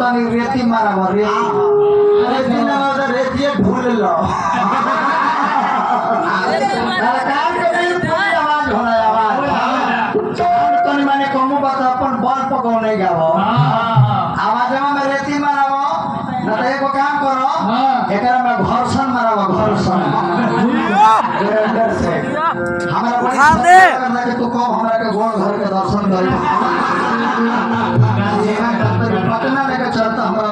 तनी रेती मारब रेती ना रेती ढूल लो सरकार के नहीं पूरी आवाज होला आवाज तनी माने कमु बात अपन बल पकौ नहीं गावो आवाजवा में रेती मारब न त एगो काम करो एकरा में घर्षण मारब घर्षण ग्राइंडर से हमरा उठा दे कि तू कब हमरा के गोड़ घर के दर्शन करी पटना लेके चलता हमरा